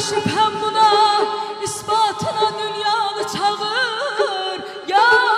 Şüphem buna, ispatına dünyanı çağır yâre.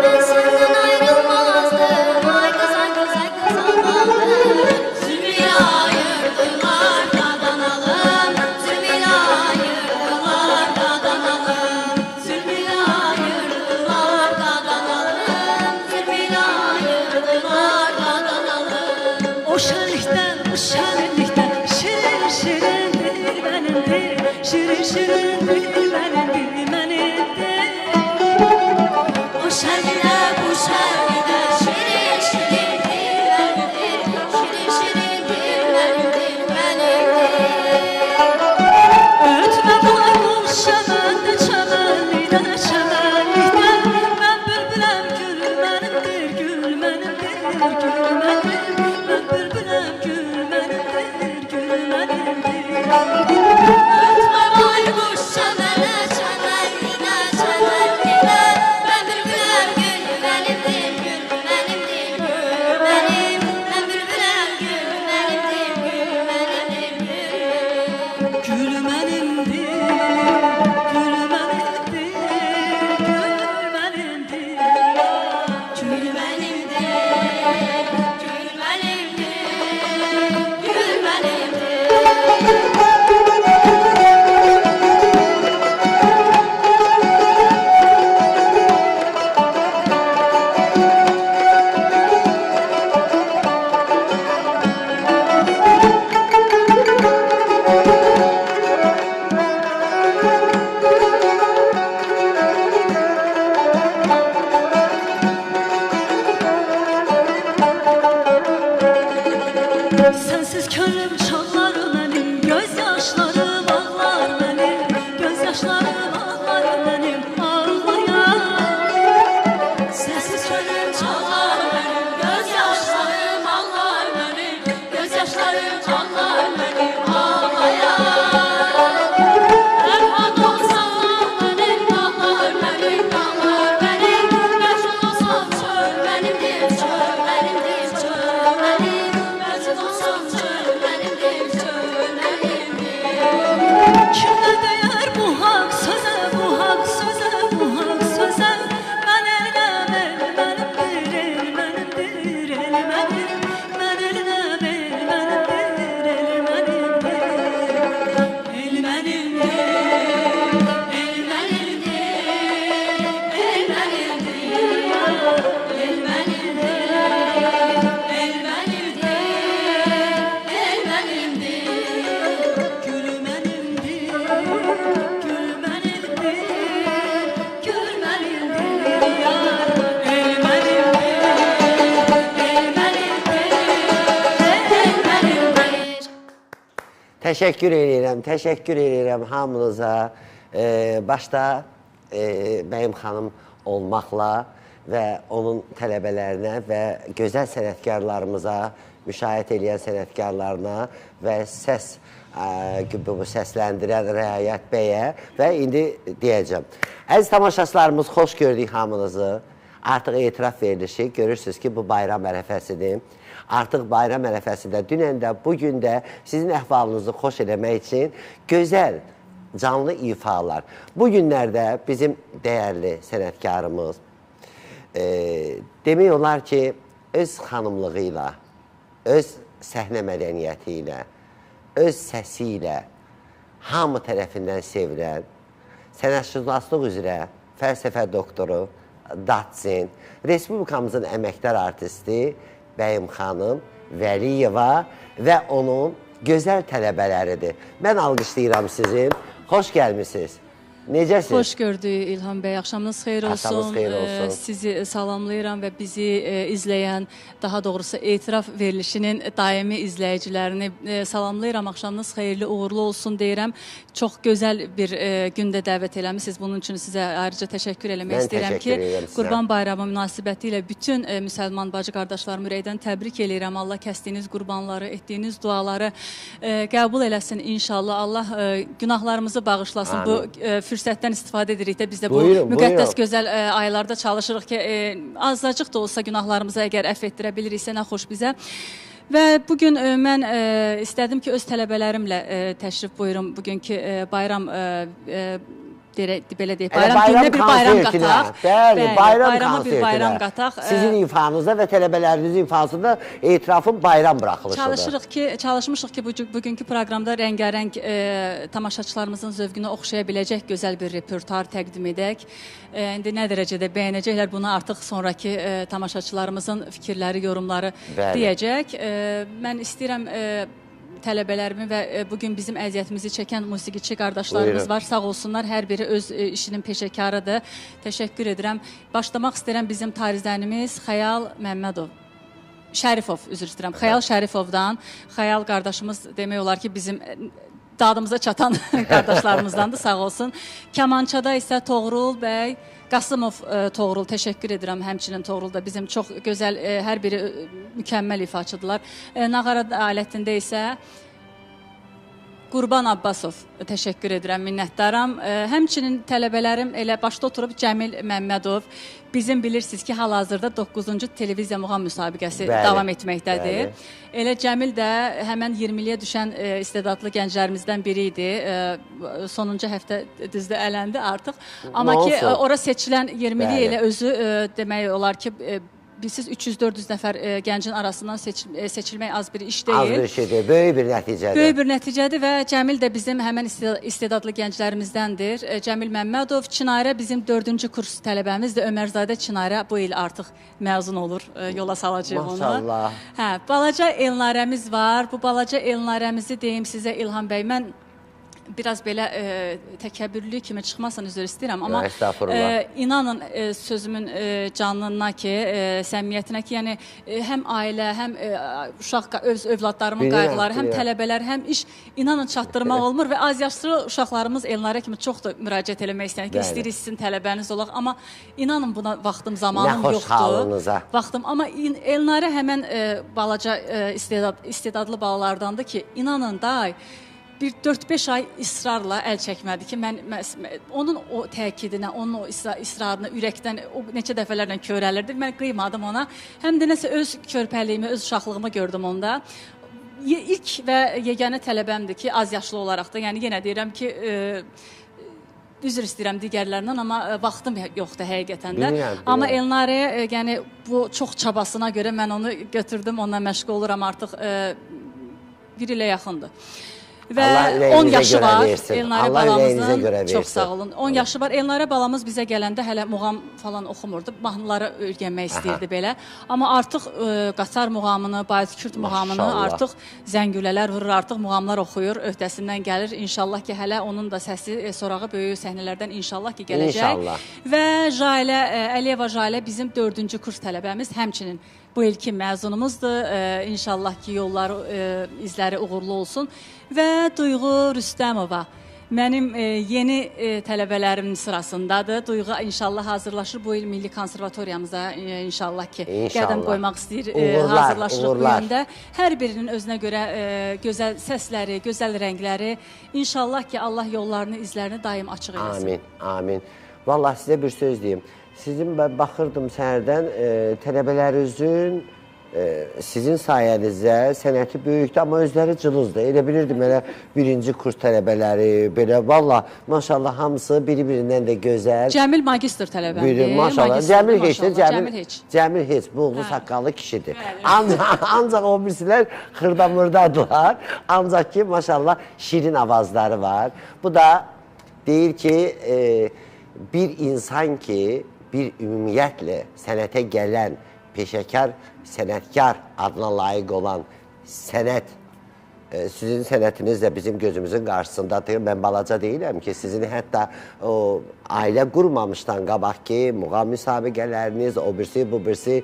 Ben senden ayrılmam. könlüm çalar mənim, gözyaşlarım ağlar mənim, gözyaşlarım ağlar mənim, ağlayan. Sessiz könlüm çalar mənim, gözyaşlarım ağlar mənim, gözyaşlarım ağlar mənim, ağlayan. Erhan olsan mənim, ağlar mənim, ağlar mənim, məcnun olsan çöl mənimdir, çöl mənimdir, çöl mənim, məcnun olsan çöl mənimdir, çöl mənimdir. Kimə dəyər bu haqq sözə, bu haqq sözə, bu haqq sözə? Mən elinəm, el mənimdir, el mənimdir, el mənim. Mən elinəm, el mənimdir, el mənimdir. El mənimdir, el mənimdir, el mənimdir. El mənimdir, el mənimdir, el mənimdir. Gül mənimdir, gül mənimdir, gül mənimdir yar. El mənimdir, el mənimdir, el mənimdir. Təşəkkür edirəm hamınıza. Başda Bəyim xanım olmaqla və onun tələbələrinə və gözəl sənətkarlarımıza, müşahidə edən sənətkarlarına və səsləndirən Rəayət bəyə və indi deyəcəm. Əziz tamaşaçılarımız, xoş gördük hamınızı. Artıq etiraf verilişi, görürsünüz ki, bu bayram ərəfəsidir. Artıq bayram ərəfəsində, dünən də, bugün də sizin əhvalınızı xoş eləmək üçün gözəl, canlı ifalar. Bu günlərdə bizim dəyərli sənətkarımız demək olar ki, öz xanımlığı ilə, öz səhnə mədəniyyəti ilə, öz səsi ilə hamı tərəfindən sevilən, sənətşünaslıq üzrə fəlsəfə doktoru, Datsin, Respublikamızın əməkdar artisti Bəyim xanım Vəliyeva və onun gözəl tələbələridir. Mən alqışlayıram sizin. Xoş gəlmişsiniz. Necəsiniz? Xoş gördük İlham bəy, axşamınız xeyir olsun. Axşamınız xeyir olsun. Sizi salamlayıram və bizi izləyən, daha doğrusu etiraf verilişinin daimi izləyicilərini salamlayıram. Axşamınız xeyirli, uğurlu olsun deyirəm. Çox gözəl bir gündə dəvət eləmişsiniz. Bunun üçün sizə ayrıca təşəkkür eləmək istəyirəm ki, Qurban Bayramı münasibəti ilə bütün müsəlman bacı qardaşlarımı ürəkdən təbrik eləyirəm. Allah kəsdiyiniz qurbanları, etdiyiniz duaları qəbul eləsin inşallah. Allah günahlarımızı bağışlasın. Bu fürsətdən istifadə edirik də biz də bu müqəddəs gözəl aylarda çalışırıq ki, azacıq da olsa günahlarımızı əgər əfv etdirə biliriksə, nə xoş bizə. Və bugün mən istədim ki, öz tələbələrimlə təşrif buyurum bugünkü bayram belə deyək, bayram gününə bir bayram qataq. Bəli, bayrama bir bayram qataq. Sizin ifanızda və tələbələrinizin ifasında etirafın bayram buraxılışıdır. Çalışmışıq ki, bugünkü proqramda rəngarəng tamaşaçılarımızın zövqünə oxşaya biləcək gözəl bir repertuar təqdim edək. İndi nə dərəcədə bəyənəcəklər, bunu artıq sonraki tamaşaçılarımızın fikirləri, yorumları deyəcək. Mən istəyirəm tələbələrimi və bugün bizim əziyyətimizi çəkən musiqiçi qardaşlarımız var. Sağ olsunlar, hər biri öz işinin peşəkarıdır. Təşəkkür edirəm. Başlamaq istəyirəm bizim tarizənimiz Xəyal Məmmədov. Şərifov, üzr istəyirəm. Xəyal Şərifovdan. Xəyal qardaşımız demək olar ki, bizim dadımıza çatan qardaşlarımızdandır, sağ olsun. Kamançada isə Toğrul bəy Qasımov Toğrul, təşəkkür edirəm. Həmçinin Toğrul da bizim çox gözəl, hər biri mükəmməl ifaçıdırlar. Nağara alətində isə Qurban Abbasov, təşəkkür edirəm, minnətdaram. Həmçinin tələbələrim elə başda oturub Cəmil Məmmədov. Bizim bilirsiniz ki, hal-hazırda 9-cu televiziya muğam müsabiqəsi davam etməkdədir. Elə Cəmil də həmən 20-liyə düşən istedadlı gənclərimizdən biri idi. Sonuncu həftə düzdür ələndi artıq. Amma ki, ora seçilən 20-li elə özü demək olar ki, Siz 300-400 nəfər gəncin arasından seçilmək az bir iş deyil. Az bir şeydir, böyük bir nəticədir. Böyük bir nəticədir və Cəmil də bizim həmən istedadlı gənclərimizdəndir. Cəmil Məmmədov, Çinarə bizim 4-cü kurs tələbəmizdir. Ömərzadə Çinarə bu il artıq məzun olur, yola salacaq onu. Maşallah. Balaca Elnarəmiz var. Bu balaca Elnarəmizi deyim sizə İlham bəy, mən biraz belə təkəbbürlü kimi çıxmasın, üzr istəyirəm, amma Estağfurullah. inanın sözümün canlına ki, səmimiyyətinə ki, yəni həm ailə, həm uşaq öz övladlarımın qayğıları, həm tələbələr, həm iş inanın çatdırmaq olmur və azyaşlı uşaqlarımız Elnarə kimi çox da müraciət eləmək istəyir ki, istəyirik sizin tələbəniz olaq, amma inanın buna vaxtım, zamanım yoxdur. Vaxtım, amma Elnarə həmən balaca istedadlı balalardandır ki, inanın day, bir 4-5 ay israrla əl çəkmədi ki, mən onun o təkidinə, onun o israrına ürəkdən o neçə dəfələrlə körəlirdi. Mən qıymadım ona. Həm də nəsə öz körpəliyimi, öz uşaqlığımı gördüm onda. İlk və yeganə tələbəmdir ki, az yaşlı olaraq da, yəni yenə deyirəm ki, üzr istəyirəm digərlərindən, amma vaxtım yoxdur həqiqətən də. Amma Elnarəyə, yəni bu çox çabasına görə mən onu götürdüm, onunla məşğul oluram artıq bir ilə yaxındır. Və 10 yaşı var Elnarə balamızın, çox sağ olun, 10 yaşı var. Elnarə balamız bizə gələndə hələ muğam falan oxumurdu, mahnıları öyrənmək istəyirdi belə. Amma artıq Qaçar muğamını, Bayız-Kürt muğamını artıq zəngülələr vurur, artıq muğamlar oxuyur, öhdəsindən gəlir. İnşallah ki, hələ onun da səsi sorağı böyük səhnələrdən inşallah ki, gələcək. Və Jalə, Əliyeva Jalə bizim 4-cü kurs tələbəmiz, həmçinin bu ilki məzunumuzdur. İnşallah ki, yolları, izləri uğurlu olsun. Və Duyğu Rüstəmova mənim yeni tələbələrimin sırasındadır. Duyğu inşallah hazırlaşır. Bu il Milli Konservatoriyamıza inşallah ki, qədəm qoymaq istəyir, hazırlaşırıq bu yöndə. Hər birinin özünə görə gözəl səsləri, gözəl rəngləri. İnşallah ki, Allah yollarını, izlərini daim açıq eləsin. Amin, amin. Vallahi sizə bir söz deyim. Sizin mən baxırdım səhərdən, tələbələrinizin sizin sayənizdə sənəti böyükdür, amma özləri cılızdır. Elə bilirdim, elə birinci kurs tələbələri, belə, valla, maşallah, hamısı biri-birindən də gözəl. Cəmil magistr tələbədir. Maşallah, Cəmil heç, Cəmil heç, buğulu saqqallı kişidir. Ancaq o birisilər xırdamırdadılar, ancaq ki, maşallah, şirin avazları var. Bu da deyir ki, bir insan ki, bir ümumiyyətlə sənətə gələn, peşəkar, sənətkar adına layiq olan sənət, sizin sənətiniz də bizim gözümüzün qarşısındadır. Mən balaca deyiləm ki, sizin hətta ailə qurmamışdan qabaq ki, muğam müsabiqələriniz, o birisi, bu birisi,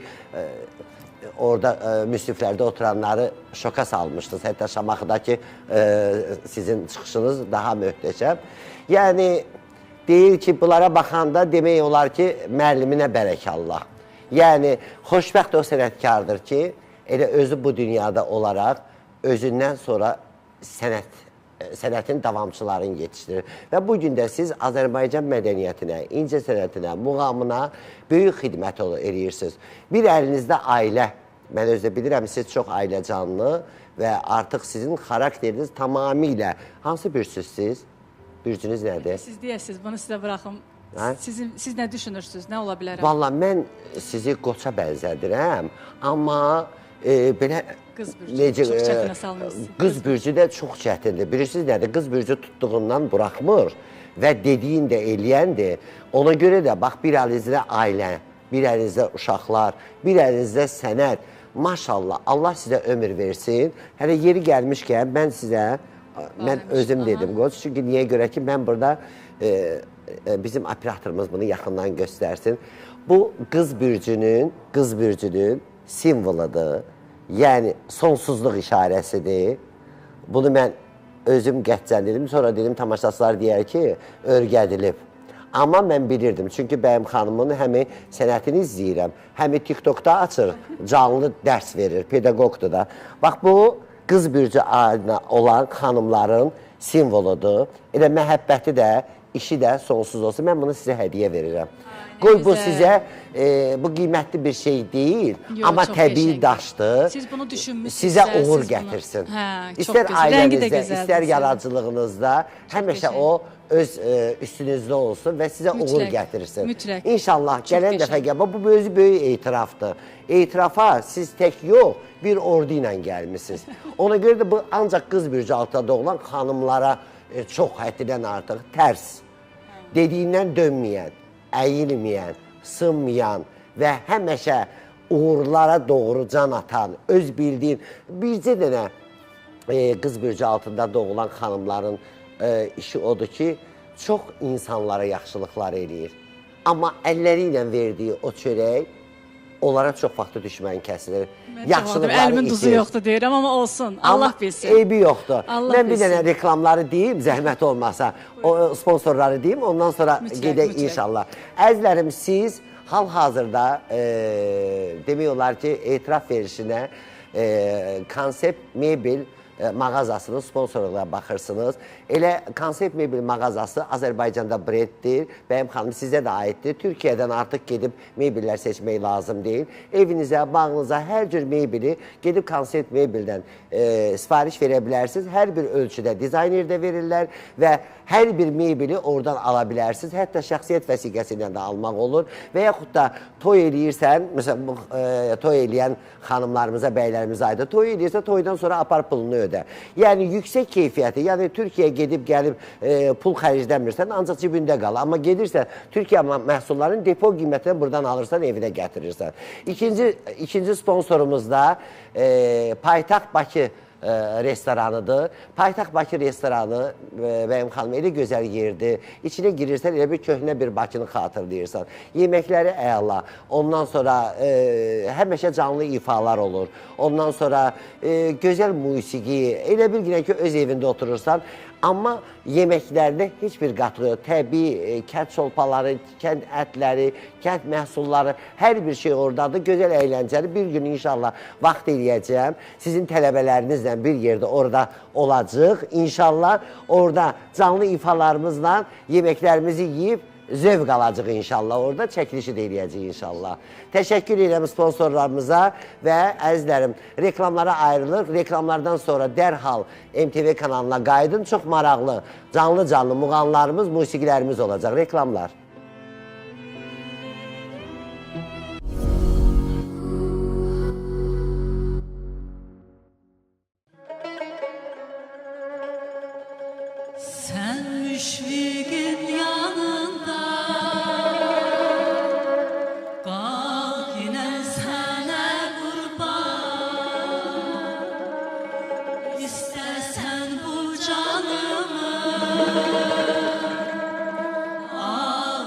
orada müsriflərdə oturanları şoka salmışdınız. Hətta Şamaxıdakı sizin çıxışınız daha möhtəşəm. Yəni, deyir ki, bunlara baxanda demək olar ki, müəlliminə bərəkallah. Yəni, xoşbəxt o sənətkardır ki, elə özü bu dünyada olaraq özündən sonra sənətin davamçılarını yetişdirir. Və bu gün də siz Azərbaycan mədəniyyətinə, incə sənətinə, muğamına böyük xidmət edirsiniz. Bir əlinizdə ailə, mən özdə bilirəm, siz çox ailə canlı və artıq sizin xarakteriniz tamamilə, hansı bürcüsüz? Bürcünüz nədir? Siz deyəsiniz, bunu sizə buraxım. Siz nə düşünürsünüz, nə ola bilərəm? Valla, mən sizi qoça bənzədirəm, amma belə... Qız bürcü, çox çətinə salmıyorsunuz. Qız bürcü də çox çətindir. Bilirsiniz nədir? Qız bürcü tutduğundan buraxmır və dediyin də eləyəndir. Ona görə də, bax, bir əlinizdə ailə, bir əlinizdə uşaqlar, bir əlinizdə sənət. Maşallah, Allah sizə ömür versin. Hələ yeri gəlmişkən, mən sizə, mən özüm dedim, çünki niyə görə ki, mən burada bizim operatorumuz bunu yaxından göstərsin. Bu qız bürcünün simvoludur. Yəni, sonsuzluq işarəsidir. Bunu mən özüm qəccən dedim, sonra dedim, tamaşaçılar deyər ki, örgədilib. Amma mən bilirdim, çünki bəyim xanımın həmi sənətini izləyirəm, həmi TikTokda açır, canlı dərs verir, pedaqogdur da. Bax, bu qız bürcü adına olan xanımların simvoludur. Elə məhəbbəti də, işi də sonsuz olsun. Mən bunu sizə hədiyyə verirəm. Qoy bu sizə, bu qiymətli bir şey deyil, amma təbii daşdır. Siz bunu düşünmüşsünüz. Sizə uğur gətirsin. İstər ailənizdə, istər yaradıcılığınızda, həmişə o öz üstünüzdə olsun və sizə uğur gətirsin. Mütləq. İnşallah gələn dəfə gəlmə, bu özü böyük etirafdır. Etirafa siz tək yox, bir ordu ilə gəlmişsiniz. Ona görə də bu ancaq qız bürcü altında doğulan xanımlara çox həddidən artıq tərs, dediyindən dönməyən, əyilməyən, sınmayan və həmişə uğurlara doğru can atan, öz bildiyin, bircə dənə qız bürcü altında doğulan xanımların işi odur ki, çox insanlara yaxşılıqlar eləyir. Amma əlləri ilə verdiyi o çörək onlara çox vaxt düşmən kəsilir. Əlimin duzu yoxdur deyirəm, amma olsun. Allah bilsin. Amma eybi yoxdur. Mən bir bilsin. dənə reklamları deyim, zəhmət olmasa. O sponsorları deyim, ondan sonra gedək inşallah. Əzizlərim, siz hal-hazırda demək olar ki, etiraf verişinə Konsept Mebel mağazasının sponsorluğuna baxırsınız. Elə Konsept Mebel mağazası Azərbaycanda brenddir. Bəyəm xanım, sizə də aiddir. Türkiyədən artıq gedib mebellər seçmək lazım deyil. Evinizə, bağınıza hər cür mebeli gedib Konsept Mebeldən sifariş verə bilərsiniz. Hər bir ölçüdə dizaynerdə verirlər və hər bir mebeli oradan ala bilərsiniz. Hətta şəxsiyyət vəsiqəsi ilə də almaq olur. Və yaxud da toy eləyirsən, məsələn, toy eləyən xanımlarımıza, bəylərimize aiddir. Toy eləyirsə, toydan sonra apar pulunu ödə. Yəni, yüksək keyfiyyəti, yəni Türkiyəyə gedib gəlib pul xərcləmirsən, ancaq cibində qal. Amma gedirsən, Türkiyə məhsullarının depo qiymətini buradan alırsan, evinə gətirirsən. İkinci sponsorumuz da Paytaxt Bakı restoranıdır. Paytaxt Bakı restoranı, bəyəm xanım, elə gözəl yerdir. İçinə girirsən, elə bir köhnə bir Bakını xatırlayırsan. Yeməkləri əla. Ondan sonra həmişə canlı ifalar olur. Ondan sonra gözəl musiqi. Elə bir günə ki, öz evində oturursan. Amma yeməklərdə heç bir qatı yox. Təbii, kənd çolpaları, kənd ətləri, kənd məhsulları, hər bir şey oradadır. Gözəl əyləncəli. Bir gün inşallah vaxt eləyəcəm. Sizin tələbələrinizlə bir yerdə orada olacaq. İnşallah orada canlı ifalarımızla yeməklərimizi yiyib zövq alacaq inşallah. Orada çəkilişi də eləyəcək inşallah. Təşəkkür edirəm sponsorlarımıza və əzizlərim, reklamlara ayrılır. Reklamlardan sonra dərhal MTV kanalına qaydın. Çox maraqlı, canlı muğamlarımız, musiqilərimiz olacaq. Reklamlar. Sen müşfiqin yanında qal yine sənə qurban İstəsən bu canımı al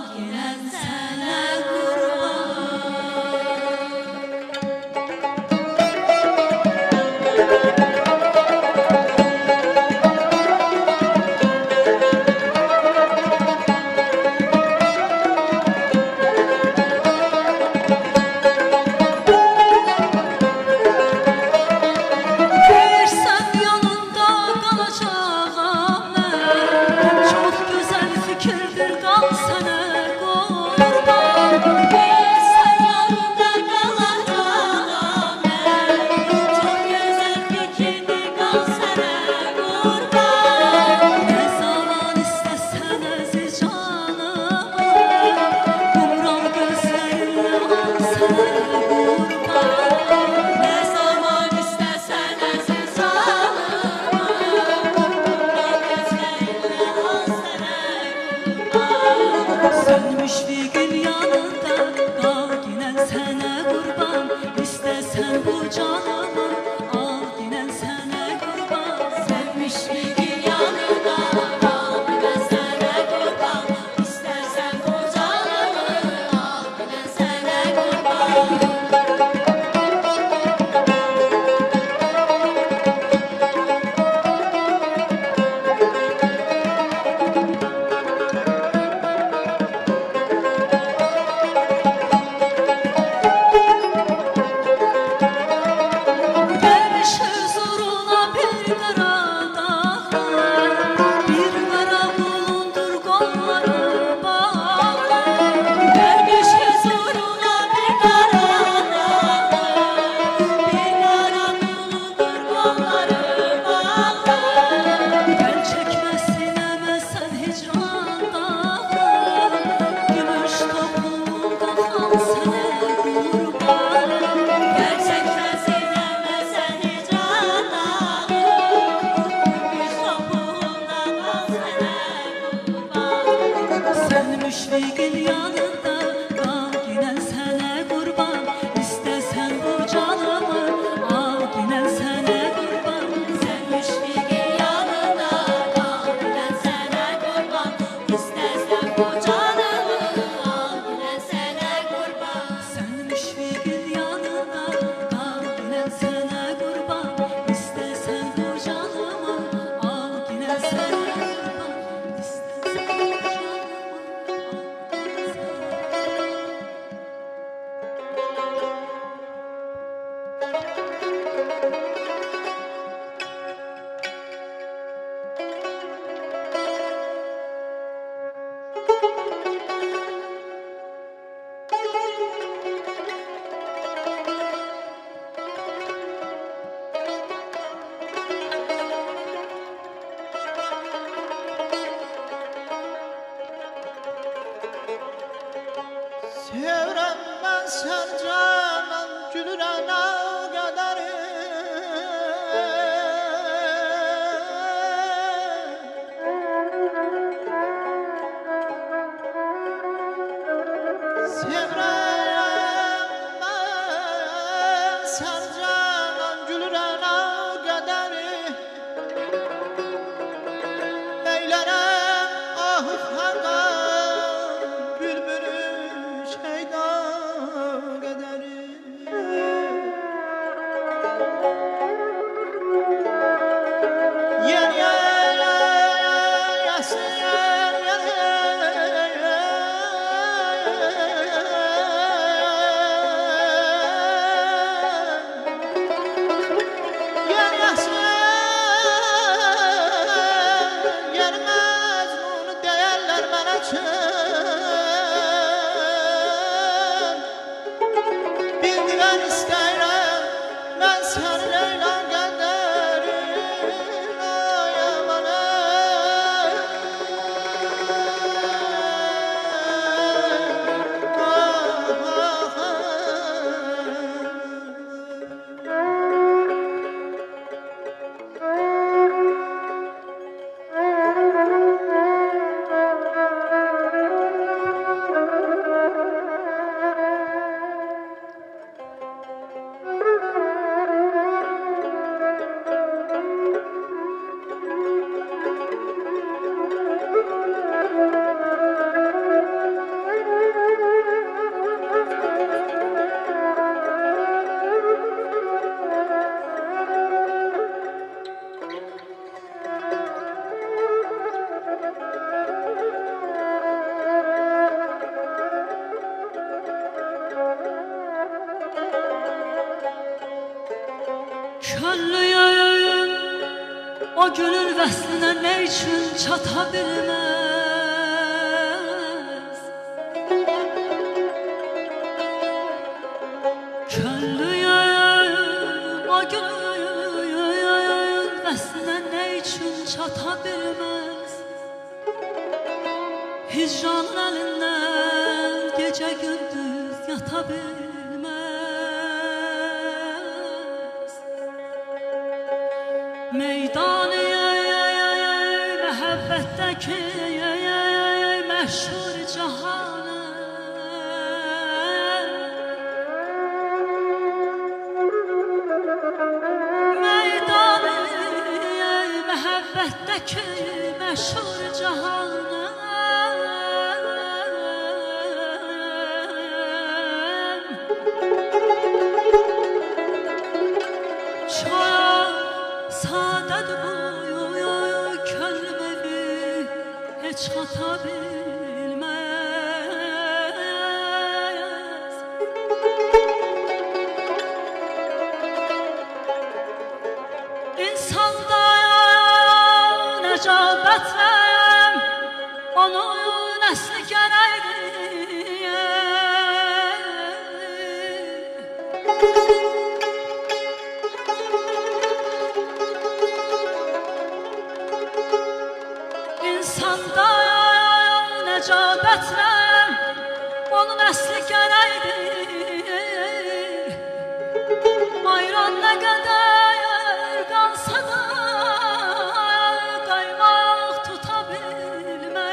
Köllüyüm o gönül vəslinə nə üçün çata bilməz? Köllüyüm o gönül vəslinə nə üçün çata bilməz? Hicranın əlindən gecə gündüz yata bilməz. Meydanı məhəbbətdəki məşhur cahanı Meydanı məhəbbətdəki məşhur cahanı Sadədir bu könlüm evi heç xata bilməz. İnsanda nəcabətləm onun əsli gərəkdir. İnsanda nəcabətləm onun əsli gərəkdir. Ayran nə qədər qalsa da qaymaq tuta bilməz.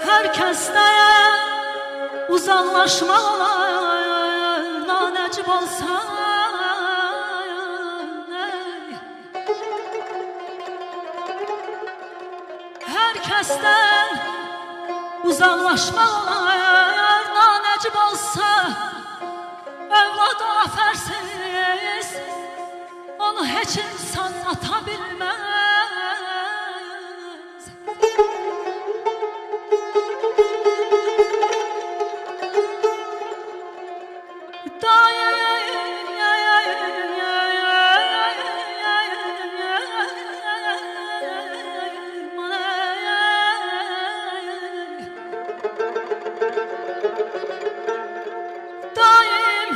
Hər kəsdən uzaqlaşmaq olar, nanəcib olsa Hər kəsdən uzaqlaşmaq olar, nanəcib olsa övlad ola fərsiz, onu heç insan ata bilməz. Daim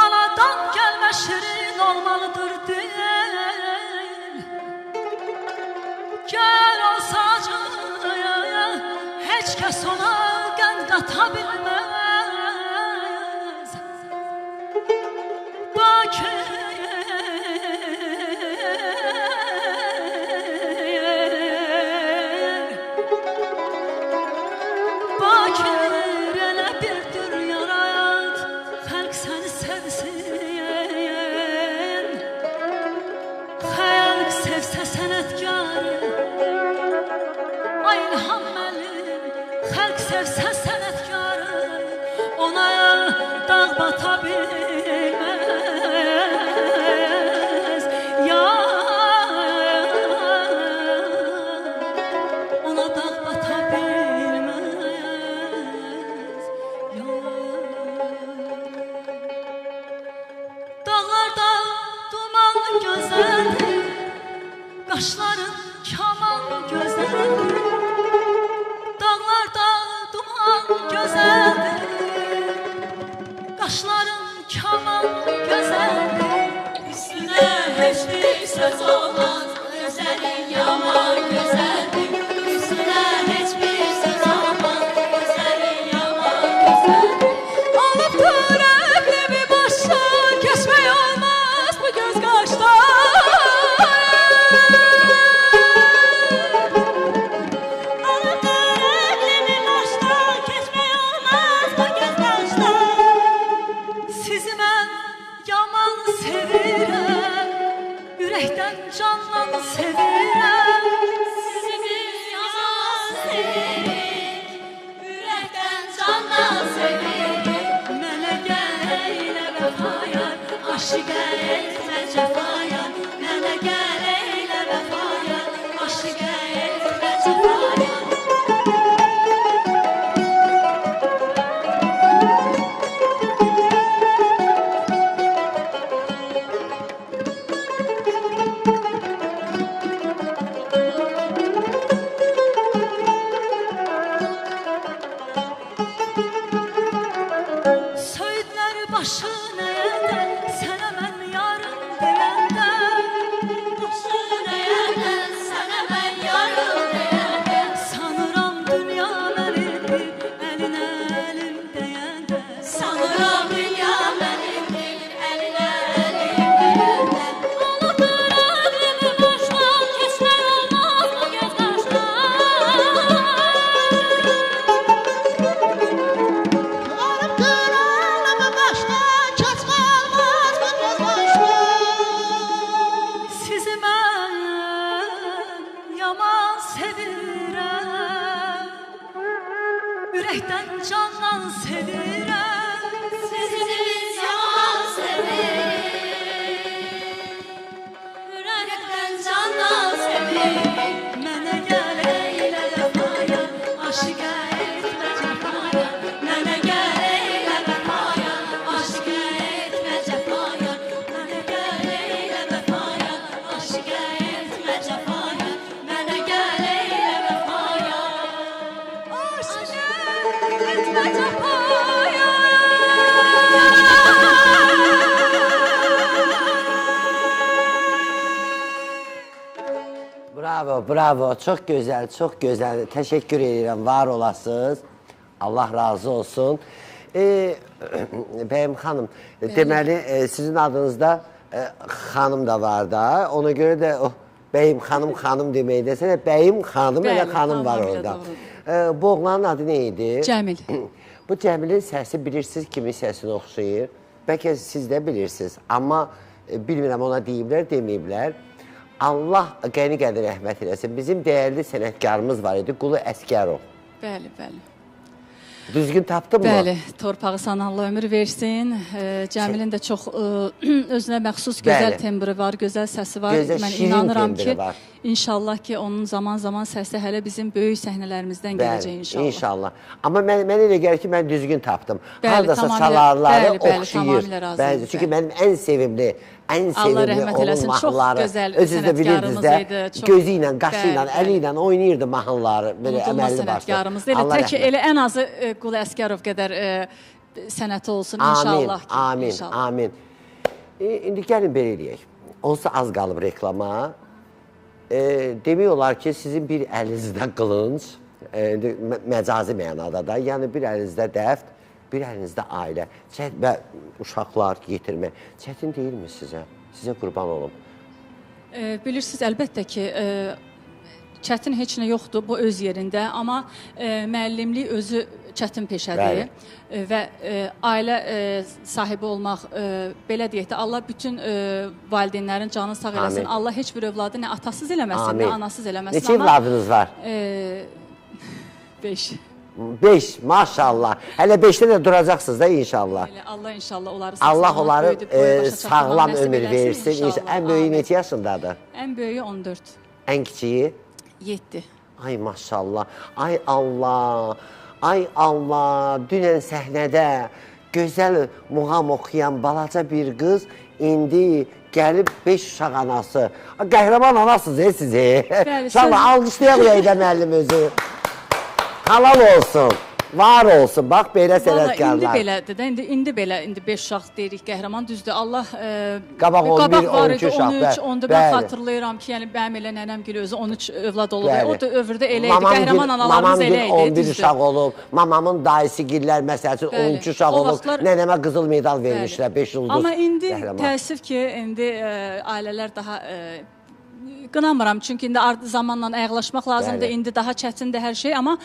anadan gəlmə şirin olmalıdır deyil. Gəl olsa acıya, heç kəs ona qənd qata bilməz. Bakir elə bir dünyayat, xalq səni sevsin. Xalq sevsə sənətkarı, kaman gözəldir, dağlarda duman gözəldir, qaşların kaman gözəldir, üstünə heç bir söz olmaz, gözəlin yaman gözəldir, üstünə heç bir söz olmaz, gözəlin yaman gözəldir. Alıbdır əqlimi başdan, keçmək olmaz bu göz qaşdan. Sizi mən yaman sevirəm, ürəkdən candan sevirəm. Sizi biz yaman sevirik, ürəkdən candan sevirik. Mənə gəl eylə vəfaya, aşiqə etmə cəfaya. Mənə gəl eylə vəfaya, aşiqə etmə cəfaya. Söydlər başın əyəndə, sənə mən yarım deyəndə. Başın əyəndə, sənə mən yarım deyəndə. Sanıram dünya mənimdir, əlinə əlim deyəndə. Sanıram dünya mənimdir, əlinə əlim deyəndə. Alıbdır əqlimi başdan, keçmək olmaz bu göz qaşdan. Sizi mən yaman sevirəm, ürəkdən candan sevirəm. Sizi biz yaman sevirik, ürəkdən candan sevirik. Mənə gəl eylə vəfaya, aşiqə etmə cəfaya. Mənə gəl eylə vəfaya, aşiqə etmə cəfaya. Mənə gəl eylə vəfaya, aşiqə etmə cəfaya. Mənə gəl eylə vəfaya, aşiqə etmə cəfaya. Bravo, bravo. Çox gözəl, çox gözəl. Təşəkkür edirəm, var olasınız. Allah razı olsun. Bəyim xanım, deməli sizin adınızda xanım da var da. Ona görə də bəyim xanım, xanım deməyi desənə, bəyim xanım, elə xanım var orada. Bu oğlanın adı nə idi? Cəmil. Bu Cəmilin səsi bilirsiniz kimin səsinə oxşayır. Bəlkə siz də bilirsiniz. Amma bilmirəm ona deyiblər, deməyiblər. Allah qəni qədir rəhmət eləsin. Bizim dəyərli sənətkarımız var idi, Qulu Əsgərov. Bəli, bəli. Düzgün tapdın mı? Bəli, torpağı sana Allah ömür versin. Cəmilin də çox özünə məxsus gözəl tembri var, gözəl səsi var. Gözəl, mən şirin inanıram tembri ki, var. İnşallah ki, onun zaman-zaman səsi hələ bizim böyük səhnələrimizdən gələcək inşallah. İnşallah. Amma mən elə gəlir ki, mən düzgün tapdım. Bəli, Hardasa tamamilə, çalarları bəli, oxşayır. tamamilə razıyam. Çünki mənim ən sevimli, Allah rəhmət onun eləsin, çox mahnıları. gözəl Özünüz də bilirdiniz sənətkarımız idi. də, gözü ilə, qaşı ilə, əli ilə oynayırdı mahnıları. Unudulmaz sənətkarımız deyil. Tək elə ən azı Qulu Əsgərov qədər sənəti olsun inşallah ki. Amin, amin. İndi gəlin belə eləyək. Onsuz az qalıb reklama. Demək olar ki, sizin bir əlinizdə qılınc, məcazi mənada da, yəni bir əlinizdə dəft, bir əlinizdə ailə və uşaqlar yetirmək. Çətin deyilmi sizə? Sizə qurban olum. Bilirsiniz, əlbəttə ki, çətin heç nə yoxdur bu öz yerində, amma müəllimlik özü çətin peşədir və ailə sahibi olmaq, belə deyək də, Allah bütün valideynlərin canını sağ eləsin. Amin. Allah heç bir övladı nə atasız eləməsin, nə anasız eləməsin. Neçə evladınız var? 5. 5, maşallah. Hələ 5-də də duracaqsınız da inşallah. Allah inşallah onları Allah onları sağlam ömür versin. Ən böyüyü neçə yaşındadır? Ən böyüyü 14. Ən kiçiyi? 7. Ay maşallah. Ay Allah. Ay Allah. Dünən səhnədə gözəl muğam oxuyan balaca bir qız indi gəlib 5 uşaq anası. Qəhrəman anasınız sizi. Bəli, İnşallah alqışlayaq Leyla müəllim özü. Halal olsun. Var olsun, bax belə sənətkarlar. İndi belədir də, indi belə, indi 5 uşaq deyirik qəhrəman, düzdür. Allah qabaq 11, var 12 idi, uşaq. 13, onda mən xatırlayıram ki, yəni mənim elə nənəm gülü özü 13 övlad olub. O da övrdə elə idi, qəhrəman analarımız elə idi. 11 uşaq olub, mamamın dayısı gillər məsəl üçün 13 uşaq olub, nənəmə qızıl medal vermişlər, 5 ulduz. Amma indi təəssüf ki, indi ailələr daha qınamıram, çünki indi zamanla ayaqlaşmaq lazımdır, indi daha çətindir hər şey, amma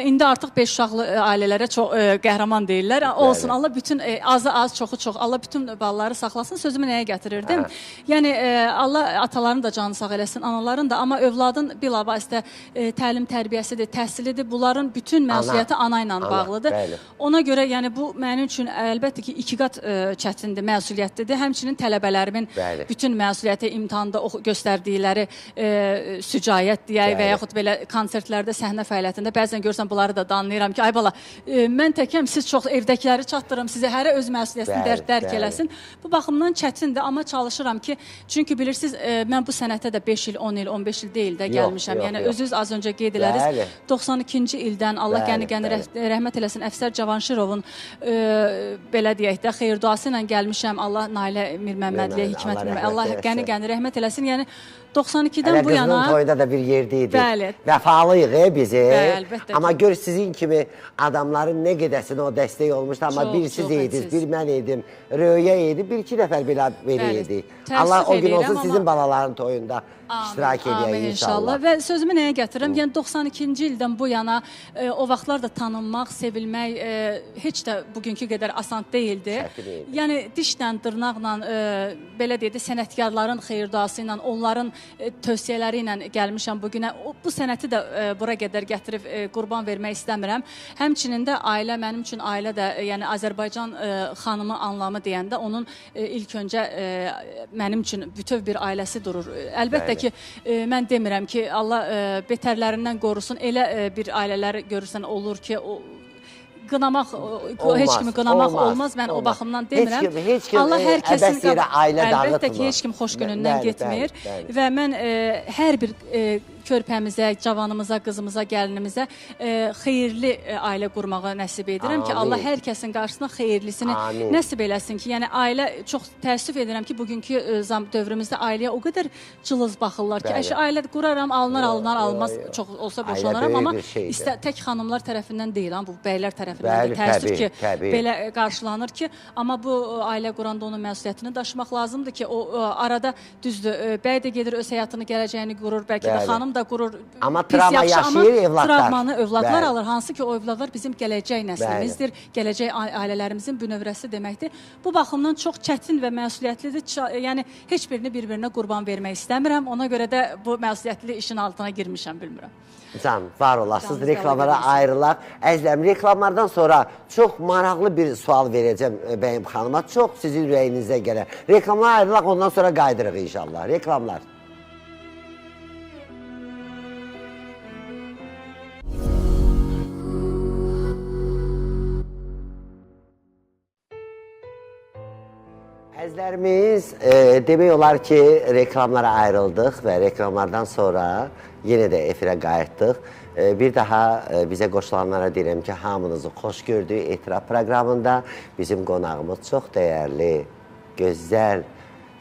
indi artıq 5 uşaqlı ailələrə çox qəhrəman deyirlər. Olsun, Allah bütün, azı az, çoxu çox, Allah bütün balları saxlasın. Sözümü nəyə gətirirdim? Yəni, Allah ataların da canı sağ eləsin, anaların da, amma övladın bilavasitə təlim tərbiyəsidir, təhsilidir, bunların bütün məsuliyyəti ana ilə bağlıdır. Ona görə, yəni, bu mənim üçün əlbəttə ki, 2 qat çətindir, məsuliyyətlidir. Həmçinin tələbələrimin bütün məsuliyyəti imtihanda göstərdikləri sücayət deyək və yaxud belə konsertlərdə, səhnə fəaliyyətində bəzən görsən bunları da danlayıram ki, ay bala, mən təkəm, siz çox evdəkiləri çatdırım, sizə hərə öz məsuliyyətini dərk eləsin. Bu baxımdan çətindir, amma çalışıram ki, çünki bilirsiniz, mən bu sənətə də 5 il, 10 il, 15 il deyil də gəlmişəm. Yəni, özünüz az öncə qeyd edəriz, 92-ci ildən Allah qəni-qəni rəhmət eləsin, Əfsər Cavanşirovun belə deyək də, xeyir duası ilə gəlmişəm. Allah Nailə Mirməmmədliyə, Hikmət Mirməmmədliyə, Allah qəni-qəni rəhmət eləsin. Yəni, 92-dən bu yana... Qızının toyunda da bir yerdəydik. Bəli. Vəfalıyıq bizi. Əlbəttə. Amma gör sizin kimi adamların nə qədəsin o dəstək olmuşdu. Amma bir siz ediniz, bir mən edim, Röya edi, 1-2 nəfər belə edik. Allah o gün olsun sizin balaların toyunda iştirak edəyək inşallah. Və sözümü nəyə gətirirəm? Yəni 92-ci ildən bu yana o vaxtlar da tanınmaq, sevilmək heç də bugünkü qədər asan deyildi. Yəni dişlə, dırnaqla, belə deyək də sənətkarların xeyirduası ilə, onların tövsiyələri ilə gəlmişəm bugünə. Bu sənəti də bura qədər gətirib qurban vermək istəmirəm. Həmçinin də ailə, mənim üçün ailə də, yəni Azərbaycan xanımı anlamı deyəndə onun ilk öncə mənim üçün bütöv bir ailəsi durur. Əlbəttə ki, mən demirəm ki, Allah betərlərindən qorusun. Elə bir ailələr görürsən olur ki, qınamaq, heç kimi qınamaq olmaz. Mən o baxımdan demirəm. Heç kim əbəs yerə ailə dağıtmır. Əlbəttə ki, heç kim xoş günündən getmir. Və mən hər bir körpəmizə, cavanımıza, qızımıza, gəlinimizə xeyirli ailə qurmağı nəsib edirəm ki, Allah hər kəsin qarşısına xeyirlisini nəsib eləsin ki, yəni ailə, çox təəssüf edirəm ki, bugünkü dövrümüzdə ailəyə o qədər cılız baxırlar ki, ailə quraram, almaz, çox olsa boşanaram, amma tək xanımlar tərəfindən deyil, bu bəylər tərəfindən də təəssüf ki, belə qarşılanır ki, amma bu ailə quranda onun məsuliyyətini daşımaq lazımdır ki, o arada düzdür, bəy də gedir, öz həyatını, gələcəyini qurur, bəlkə də xanım da qurur. Amma travma yaşayır evlatlar. Travmanı övladlar alır. Hansı ki, o övladlar bizim gələcək nəslimizdir, gələcək ailələrimizin bünövrəsi deməkdir. Bu baxımdan çox çətin və məsuliyyətlidir. Yəni, heç birini bir-birinə qurban vermək istəmirəm. Ona görə də bu məsuliyyətli işin altına girmişəm, bilmirəm. Can, var olasınız. Reklamlara ayrılaq. Əzləm, reklamlardan sonra çox maraqlı bir sual verəcəm bəyim xanıma. Çox sizin ürəyinizə gələr. Reklamlara ayrılaq, ondan sonra qaydırıq inşallah. Reklamlar. Əzlərimiz demək olar ki, reklamlara ayrıldıq və reklamlardan sonra yenə də efirə qayıtdıq. Bir daha bizə qoşulanlara deyirəm ki, hamınızı xoş gördük etiraf proqramında. Bizim qonağımız çox dəyərli, gözəl,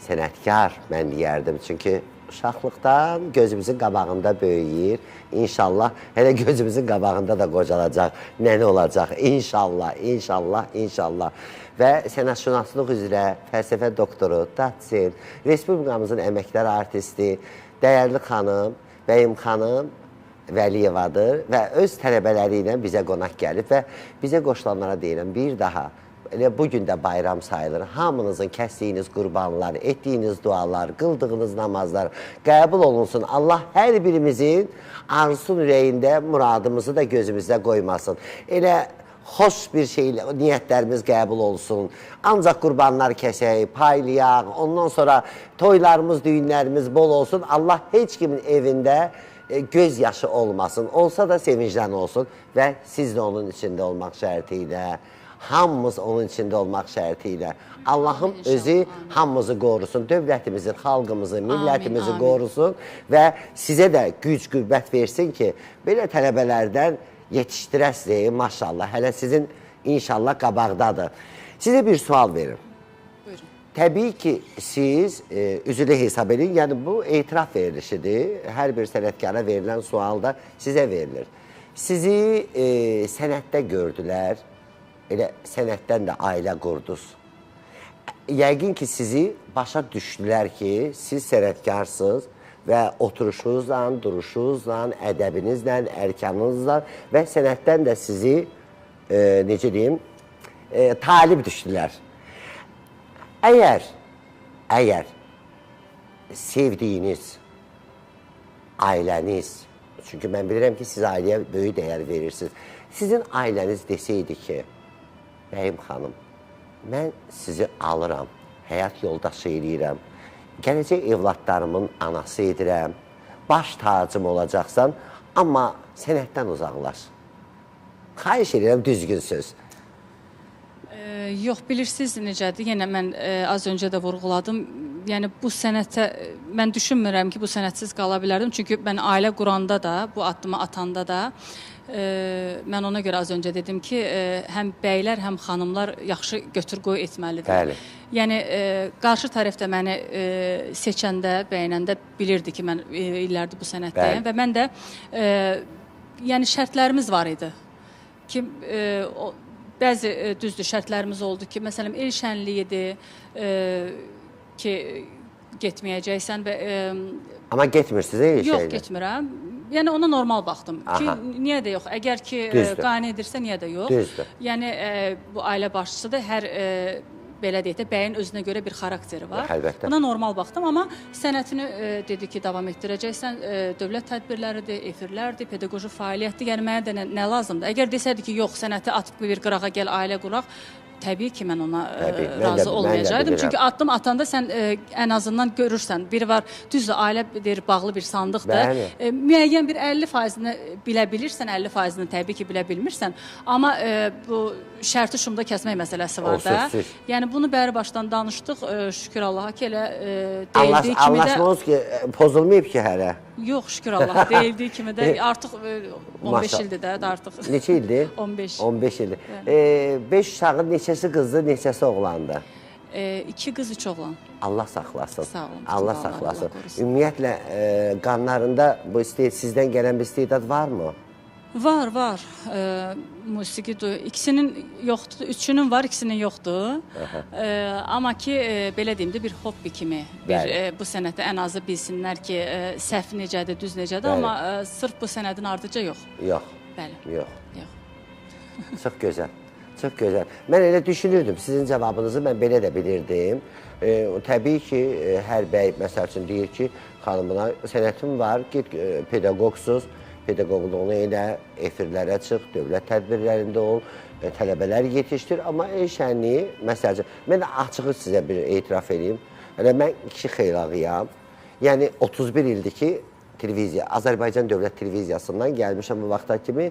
sənətkar mən deyərdim. Çünki uşaqlıqdan gözümüzün qabağında böyüyür. İnşallah, hələ gözümüzün qabağında da qocalacaq, nəni olacaq. İnşallah, inşallah, inşallah. Və sənətşünaslıq üzrə fəlsəfə doktoru, doçent, Respublikamızın əməkdar artisti, dəyərli xanım, bəyim xanım Vəliyevadır və öz tələbələri ilə bizə qonaq gəlib və bizə qoşulanlara deyirəm, bir daha elə bugün də bayram sayılır. Hamınızın kəsdiyiniz qurbanlar, etdiyiniz dualar, qıldığınız namazlar qəbul olunsun. Allah hər birimizin arzusun ürəyində muradımızı da gözümüzdə qoymasın. Elə xoş bir şeylə niyyətlərimiz qəbul olsun. Ancaq qurbanlar kəsək, paylayaq, ondan sonra toylarımız, düyünlərimiz bol olsun. Allah heç kimin evində göz yaşı olmasın. Olsa da sevincdən olsun və siz də onun içində olmaq şərti ilə. Hamımız onun içində olmaq şərti ilə. Allahım özü hamımızı qorusun, dövlətimizin, xalqımızı, millətimizi qorusun və sizə də güc, qüvvət versin ki, belə tələbələrdən yetişdirəsiniz, maşallah. Hələ sizin inşallah qabaqdadır. Sizə bir sual verim. Buyurun. Təbii ki, siz üzrlü hesab edin, yəni bu etiraf verilişidir. Hər bir sənətkara verilən sual da sizə verilir. Sizi sənətdə gördülər, elə sənətdən də ailə qurdunuz. Yəqin ki, sizi başa düşdülər ki, siz sənətkarsınız və oturuşunuzla, duruşunuzla, ədəbinizlə, ərkanınızla və sənətdən də sizi, necə deyim, talib düşdülər. Əgər sevdiyiniz ailəniz, çünki mən bilirəm ki, siz ailəyə böyük dəyər verirsiniz, sizin ailəniz desəydi ki, bəyim xanım, mən sizi alıram, həyat yoldaşı edirəm, gələcək evladlarımın anası edirəm, baş tacım olacaqsan, amma sənətdən uzaqlaş. Xahiş edirəm, düzgün söz. Yox, bilirsiniz necədir? Yenə mən az öncə də vurğuladım. Yəni bu sənətə mən düşünmürəm ki, bu sənətsiz qala bilərdim. Çünki mən ailə quranda da, bu addımı atanda da mən ona görə az öncə dedim ki, həm bəylər, həm xanımlar yaxşı götür-qoy etməlidir. Bəli. Yəni qarşı tərəf də məni seçəndə, bəyənəndə bilirdi ki, mən illərdir bu sənətdəyim və mən də yəni şərtlərimiz var idi ki, bəzi düzdür şərtlərimiz oldu ki, məsələn, el şənliyidir ki, getməyəcəksən və... Amma getmirsiniz, el şeylə? Yox, getmirəm. Yəni, ona normal baxdım ki, niyə də yox? Əgər ki, qane edirsə, niyə də yox? Düzdür. Yəni, bu ailə başçısı da hər... belə deyək də, bəyin özünə görə bir xarakteri var. Əlbəttə. Buna normal baxdım, amma sənətini dedi ki, davam etdirəcəksən, dövlət tədbirləridir, efirlərdir, pedaqoji fəaliyyətdir, yəni mənə də nə lazımdır? Əgər desəydi ki, yox, sənəti atıb bir qırağa gəl, ailə quraq, təbii ki, mən ona razı olmayacaqdım. Çünki addım atanda sən ən azından görürsən, biri var, düzdür, ailədir, bağlı bir sandıqdır. Müəyyən bir 50%-ni bilə bilirsən, 50%-ni təbii ki, bilə bilmirsən. Amma bu şərti şumda kəsmək məsələsi var da. Yəni, bunu bəri başdan danışdıq, şükür Allaha ki, elə deyildiyi kimi də... Anlaşmamız ki, pozulmayıb ki, hələ? Yox, şükür Allaha, deyildiyi kimi də artıq 15 ildir də, artıq. Neçə ildir? 15. 15 ildir. 5 uşağın neçəsi qızdır, neçəsi oğlandır? 2 qız, 3 oğlan. Allah saxlasın. Sağ olun. Allah saxlasın. Ümumiyyətlə, qanlarında bu sizdən gələn bir istedad varmı? Var. Musiqi, ikisinin yoxdur, üçünün var, ikisinin yoxdur. Amma ki, belə deyim də, bir hobbi kimi bu sənəti ən azı bilsinlər ki, səhv necədir, düz necədir, amma sırf bu sənədin ardıca yox. Yox. Bəli. Yox. Çox gözəl. Çox gözəl. Mən elə düşünürdüm, sizin cavabınızı mən belə də bilirdim. Təbii ki, hər bəy, məsəl üçün, deyir ki, xanımına sənətim var, get pedaqoqsuz, pedaqoqluğunu elə efirlərə çıx, dövlət tədbirlərində ol, tələbələr yetişdir. Amma el şənliyi, məsəl üçün, mən də açığı sizə bir etiraf edeyim. Mən 2 xeylağıyam. Yəni, 31 ildir ki, televiziya, Azərbaycan Dövlət Televiziyasından gəlmişəm bu vaxta kimi.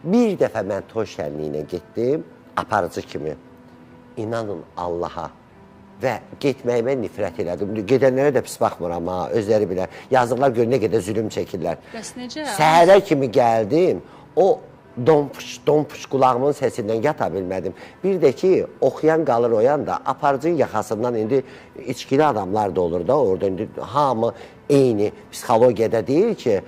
Bir dəfə mən toy şənliyinə getdim, aparıcı kimi. İnanın Allaha. Və getməyimə nifrət elədim. Gedənlərə də pis baxmıram, özləri bilər. Yazıqlar gör, nə qədər zülüm çəkirlər. Bəs necə? Səhərə kimi gəldim, o donpuş qulağımın səsindən yata bilmədim. Bir də ki, oxuyan qalır oyan da, aparıcının yaxasından indi içkili adamlar da olur da, orada indi hamı eyni psixologiyada deyil ki,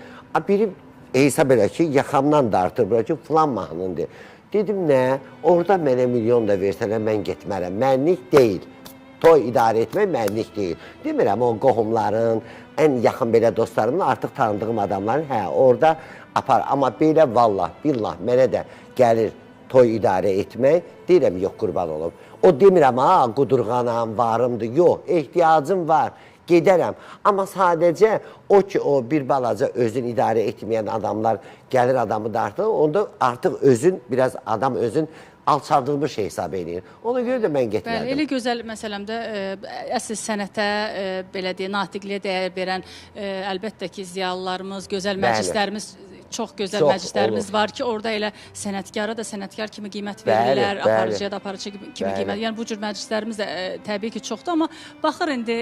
biri hesab elə ki, yaxamdan dartır, bura ki, filan mahnındır. Dedim, nə? Orada mənə milyon da versələr, mən getmərəm. Mənlik deyil. Toy idarə etmək mənlik deyil. Demirəm, o qohumların, ən yaxın belə dostlarımın, artıq tanıdığım adamların, orada apar. Amma belə, vallah, billah, mənə də gəlir toy idarə etmək, deyirəm, yox, qurban olum. O demirəm, qudurğanam, varımdır, yox, ehtiyacım var, gedərəm. Amma sadəcə o ki, o bir balaca özün idarə etməyən adamlar gəlir adamı dartır, onda artıq özün, biraz adam özün alçaldılmış hesab edir. Ona görə də mən getmədim. Bəli, elə gözəl məsələmdə əsl sənətə, belə deyək, natiqliyə dəyər verən əlbəttə ki, ziyalılarımız, gözəl məclislərimiz çox gözəl Çox məclislərimiz olur. var ki, orada elə sənətkara da sənətkar kimi qiymət Bəli, verirlər, bəli. aparıcıya da aparıcı kimi Bəli. qiymət. Yəni bu cür məclislərimiz də təbii ki, çoxdur, amma baxır indi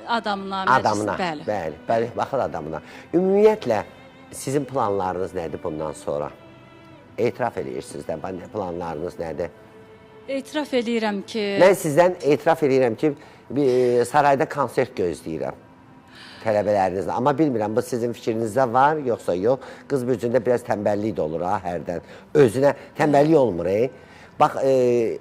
adamına, Adamına, bəli. bəli, baxır adamına. Ümumiyyətlə, sizin planlarınız nədir bundan sonra? Etiraf edirsiniz də, planlarınız nədir? Etiraf edirəm ki... Mən sizdən etiraf edirəm ki, sarayda konsert gözləyirəm tələbələrinizlə. Amma bilmirəm, bu sizin fikrinizdə var, yoxsa yox. Qız bürcündə biraz tənbəllik də olur ha, hərdən. Özünə tənbəllik olmur, Bax,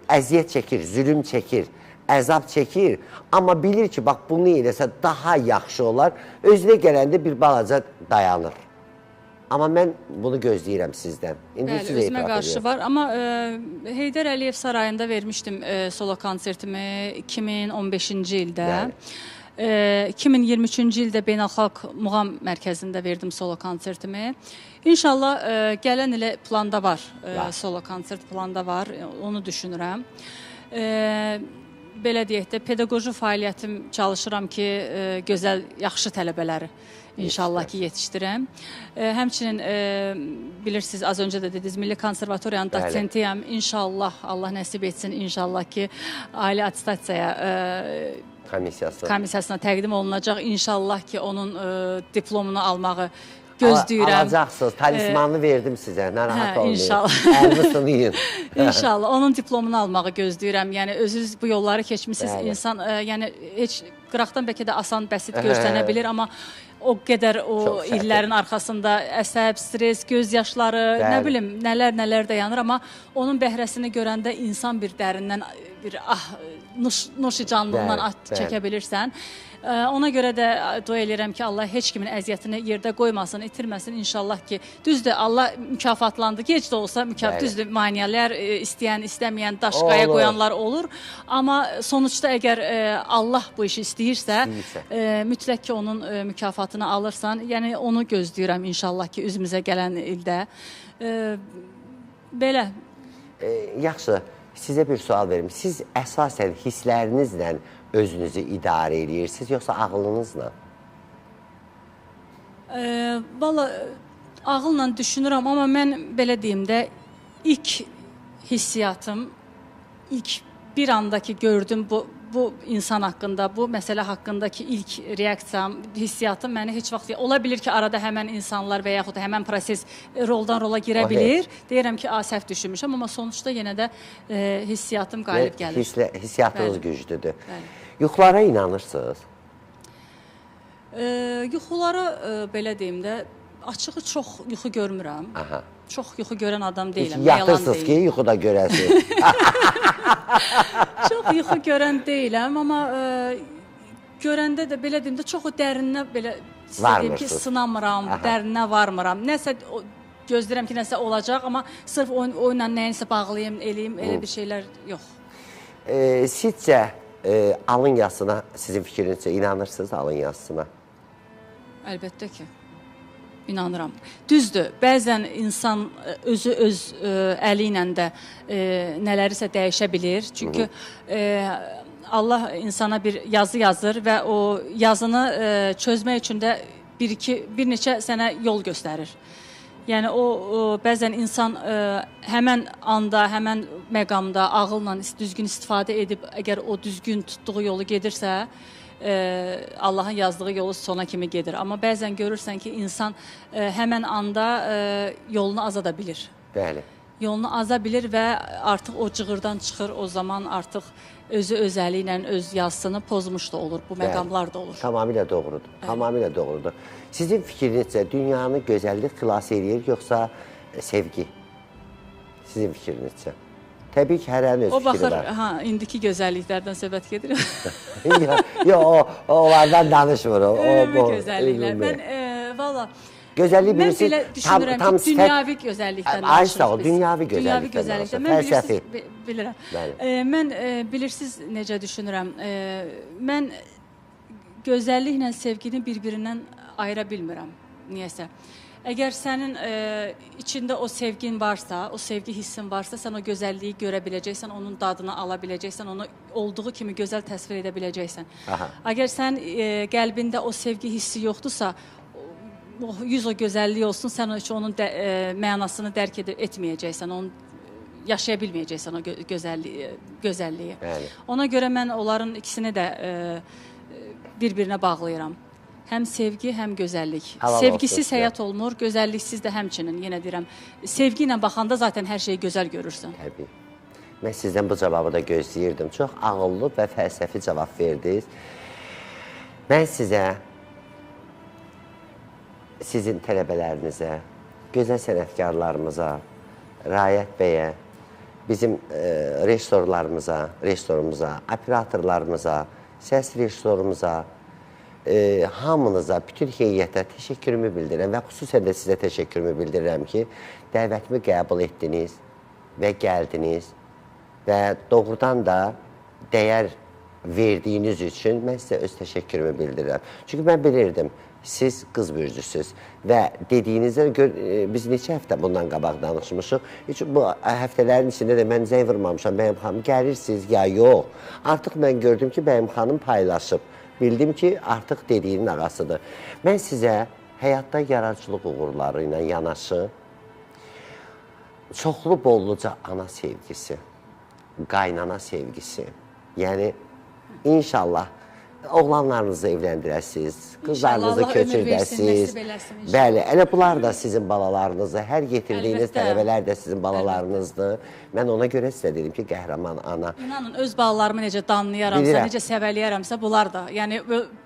əziyyət çəkir, zülüm çəkir, əzab çəkir. Amma bilir ki, bax, bunu eləsə daha yaxşı olar. Özünə gələndə bir balaca dayanır. Amma mən bunu gözləyirəm sizdən. İndi Bəli, siz özümə etiraf qarşı edirsiniz. var. Amma Heydər Əliyev sarayında vermişdim solo konsertimi 2015-ci ildə. Bəli. 2023-cü ildə Beynəlxalq Muğam Mərkəzində verdim solo konsertimi. İnşallah gələn ilə planda var. Solo konsert planda var. Onu düşünürəm. Belə deyək də, pedaqoji fəaliyyətim çalışıram ki, gözəl, yaxşı tələbələri İnşallah ki, yetişdirəm. Həmçinin, bilirsiniz, az öncə də dediniz, Milli Konservatoriyanın dosentiyəm. İnşallah, Allah nəsib etsin, inşallah ki, ali attestasiyaya komissiyasına təqdim olunacaq. İnşallah ki, onun diplomunu almağı gözləyirəm. Alacaqsınız, talismanını verdim sizə, narahat olmayın. İnşallah. Əlini sınıyın. İnşallah, onun diplomunu almağı gözləyirəm. Yəni, özünüz bu yolları keçmişsiniz. İnsan, yəni, heç qıraqdan bəlkə də asan, bəsit görsənə bilir, amma o qədər o illərin arxasında əsəb, stres, göz yaşları, nə bilim, nələr dayanır, amma onun bəhrəsini görəndə insan bir dərindən bir nuş-i canlığından çəkə bilirsən. Ona görə də dua edirəm ki, Allah heç kimin əziyyətini yerdə qoymasın, itirməsin. İnşallah ki, düzdür, Allah mükafatlandı. Gec də olsa, düzdür, maniyələr istəyən, istəməyən, daşqaya qoyanlar olur. Amma sonuçda əgər Allah bu işi istəyirsə, mütləq ki, onun mükafatını alırsan. Yəni, onu gözləyirəm inşallah ki, üzümüzə gələn ildə. Belə. Yaxşı, sizə bir sual verim. Siz əsasən hisslərinizlə özünüzü idarə edirsiniz, yoxsa ağlınızla? Valla, ağılla düşünürəm, amma mən belə deyim də, ilk hissiyatım, ilk bir andakı gördüm bu insan haqqında, bu məsələ haqqındakı ilk reaksiyam, hissiyatım məni heç vaxt... Ola bilir ki, arada həmən insanlar və yaxud da həmən proses roldan rola girə bilir. Deyirəm ki, səhv düşünmüşəm, amma sonuçda yenə də hissiyatım qalib gəlir. Hissiyatınız güclüdür. Yuxulara inanırsınız? Yuxulara, belə deyim də, açığı çox yuxu görmürəm. Çox yuxu görən adam deyiləm. Yatırsınız ki, yuxuda görəsiniz. Çox yuxu görən deyiləm, amma görəndə də belə deyim də, çox o dərinə belə istədiyim ki, sınamıram, dərinə varmıram. Nəsə gözləyirəm ki, nəsə olacaq, amma sırf oyunla nəyinsə bağlayayım, eləyim, elə bir şeylər yox. Sizcə alın yazısına, sizin fikrinizcə inanırsınız alın yazısına? Əlbəttə ki, inanıram. Düzdür, bəzən insan özü öz əli ilə də nələrisə dəyişə bilir. Çünki Allah insana bir yazı yazır və o yazını çözmək üçün də bir neçə sənə yol göstərir. Yəni, o bəzən insan həmən anda, həmən məqamda ağılla düzgün istifadə edib, əgər o düzgün tutduğu yolu gedirsə, Allahın yazdığı yolu sona kimi gedir. Amma bəzən görürsən ki, insan həmən anda yolunu azada bilir. Bəli. Yolunu aza bilir və artıq o cığırdan çıxır, o zaman artıq özü öz əli ilə öz yazısını pozmuş da olur, bu məqamlar da olur. Tamamilə doğrudur, tamamilə doğrudur. Sizin fikrinizcə dünyanı gözəllik xilas edir, yoxsa sevgi? Sizin fikrinizcə? Təbii ki, hərənin öz fikri var. O baxır, indiki gözəlliklərdən söhbət gedir. Yox, onlardan danışmır. Ümumi gözəlliklər. Mən, valla... Gözəllik mən belə düşünürəm ki, dünyavi gözəllikdən danışırıq biz. Dünyavi gözəllikdən fəlsəfi. Bilirəm. Mən bilirsiniz necə düşünürəm. Mən gözəlliklə sevgini bir-birindən ayıra bilmirəm. Niyəsə. Əgər sənin içində o sevgin varsa, o sevgi hissin varsa, sən o gözəlliyi görə biləcəksən, onun dadını ala biləcəksən, onu olduğu kimi gözəl təsvir edə biləcəksən. Əgər sən qəlbində o sevgi hissi yoxdursa, 100 o gözəlliyi olsun, sən heç onun mənasını dərk etməyəcəksən, onu yaşaya bilməyəcəksən o gözəlliyi. Bəli. Ona görə mən onların ikisini də bir-birinə bağlayıram. Həm sevgi, həm gözəllik. Halal Sevgisiz olsun, həyat olmur, gözəlliksiz də həmçinin, yenə deyirəm. Sevgi ilə baxanda zaten hər şeyi gözəl görürsən. Təbii. Mən sizdən bu cavabı da gözləyirdim. Çox ağıllı və fəlsəfi cavab verdiniz. Mən sizə, sizin tələbələrinizə, gözəl sənətkarlarımıza, Rayət bəyə, bizim rejissorumuza, operatorlarımıza, səs rejissorumuza, hamınıza, bütün heyətə təşəkkürümü bildirirəm və xüsusən də sizə təşəkkürümü bildirirəm ki, dəvətimi qəbul etdiniz və gəldiniz və doğrudan da dəyər verdiyiniz üçün mən sizə öz təşəkkürümü bildirirəm. Çünki mən bilirdim, siz qız bürcüsüz və dediyinizdən biz neçə həftə bundan qabaq danışmışıq. Heç bu həftələrin içində də mən zəng vurmamışam, Bəyim xanım gəlirsiniz ya yox. Artıq mən gördüm ki, Bəyim xanım paylaşıb. Bildim ki, artıq dediyinin ağasıdır. Mən sizə həyatda yaradıcılıq uğurları ilə yanaşı, çoxlu bolluca ana sevgisi, qaynana sevgisi, yəni inşallah oğlanlarınızı evləndirəsiniz, qızlarınızı köçürdəsiniz. Bəli, elə bunlar da sizin balalarınızdır. Hər getirdiyiniz tələbələr də sizin balalarınızdır. Mən ona görə sizə dedim ki, qəhrəman ana. İnanın, öz balalarımı necə danlayaramsa, necə səvəliyərəmsə, bunlar da. Yəni,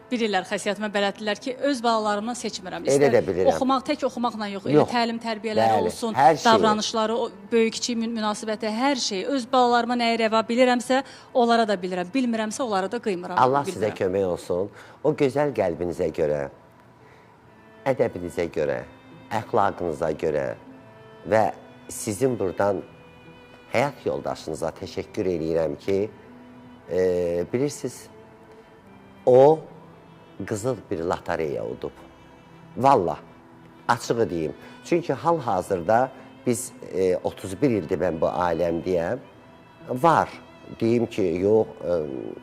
bilirlər, xəsiyyətimə bələddirlər ki, öz balalarımı seçmirəm. Elə də bilirəm. Oxumaq, tək oxumaqla yox, elə təlim, tərbiyələri olsun, davranışları, böyük-kiçik münasibəti, hər şey. Öz balalarıma nəyi rəva bilirəmsə, onlara da bilirəm. Bilmirəmsə, onlara da qıymıram. Allah sizə kömək olsun. O gözəl qəlbinizə görə, ədəbinizə görə, əxlaqınıza görə və sizin buradan həyat yoldaşınıza təşəkkür edirəm ki, bilirsiniz, o qızıl bir lotareya udub. Valla, açığı deyim. Çünki hal-hazırda biz 31 ildir mən bu aləmdəyəm. Var, deyim ki, yox,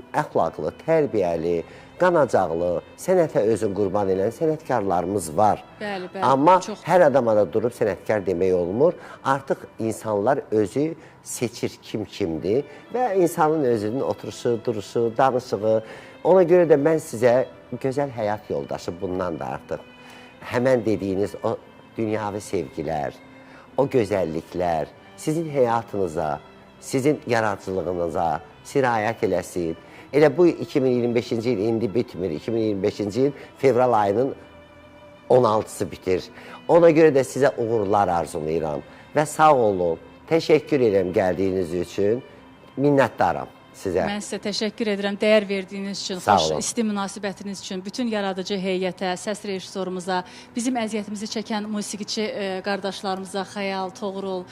əxlaqlı, tərbiyəli, qanacaqlı, sənətə özün qurban edən sənətkarlarımız var. Bəli, bəli. Amma hər adama da durub sənətkar demək olmur. Artıq insanlar özü seçir kim kimdir və insanın özünün oturuşu, duruşu, danışığı. Ona görə də mən sizə gözəl həyat yoldaşı bundan da artıq həmən dediyiniz o dünyavi sevgilər, o gözəlliklər sizin həyatınıza, sizin yaradıcılığınıza sirayət eləsin. Elə bu 2025-ci il indi bitmir. 2025-ci il fevral ayının 16-sı bitir. Ona görə də sizə uğurlar arzulayıram. Və sağ olun, təşəkkür edirəm gəldiyiniz üçün, minnətdaram sizə. Mən sizə təşəkkür edirəm, dəyər verdiyiniz üçün, xoş, isti münasibətiniz üçün, bütün yaradıcı heyətə, səs rejissorumuza, bizim əziyyətimizi çəkən musiqiçi qardaşlarımıza, Xəyal, Toğrul,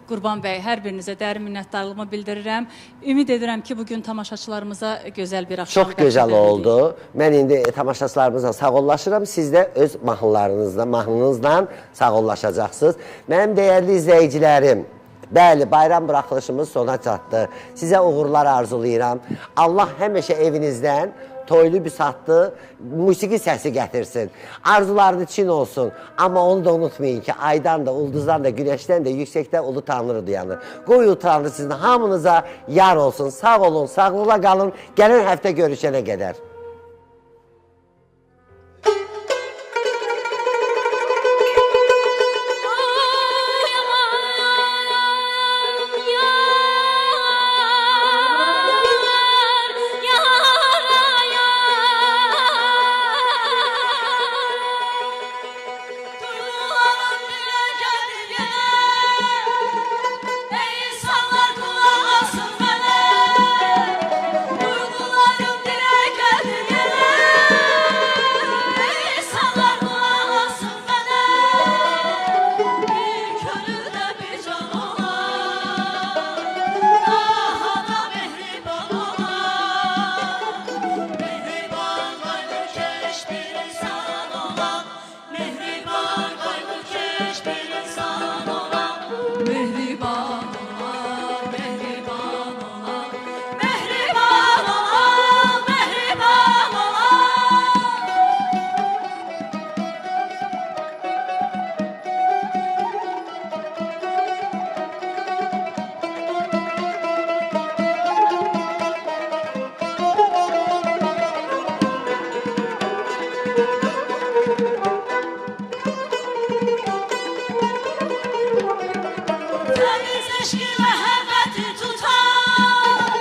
Qurban bəy, hər birinizə dərin minnətdarlığımı bildirirəm. Ümid edirəm ki, bugün tamaşaçılarımıza gözəl bir axşam çox gözəl oldu. Mən indi tamaşaçılarımızla sağollaşıram. Siz də öz mahnınızla sağollaşacaqsınız. Mənim dəyərli izləyicilərim, bəli, bayram buraxılışımız sona çatdı. Sizə uğurlar arzulayıram. Allah həmişə evinizdən toylu büsatlı musiqi səsi gətirsin. Arzularını çin olsun. Amma onu da unutmayın ki, aydan da, ulduzdan da, güneşdən də yüksəkdə ulu Tanrı dayanır. Qoy Tanrı sizin hamınıza yar olsun. Sağ olun, sağlıqla qalın. Gələn həftə görüşənə qədər. eşki məhəbbəti tutar.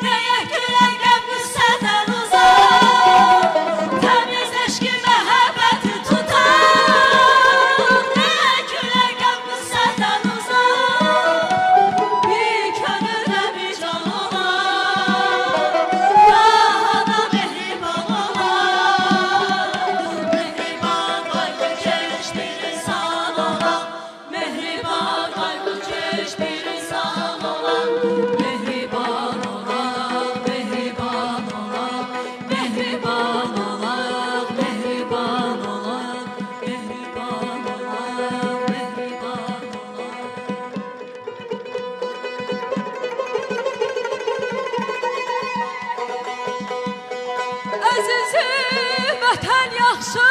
Deyək gülən qəm qüssədən uzaq. Təmiz eşki məhəbbəti tutar. Deyək gülən qəm qüssədən uzaq. Bir könüldə bir can olar. Daha da mehriban olar. Mehriban qayğıkeş bir insan olar. Mehriban qayğıkeş bir insan olar. Mehriban olar, mehriban olar. Mehriban olar, mehriban olar. Mehriban olar, mehriban olar. Əzizi vətən yaxşı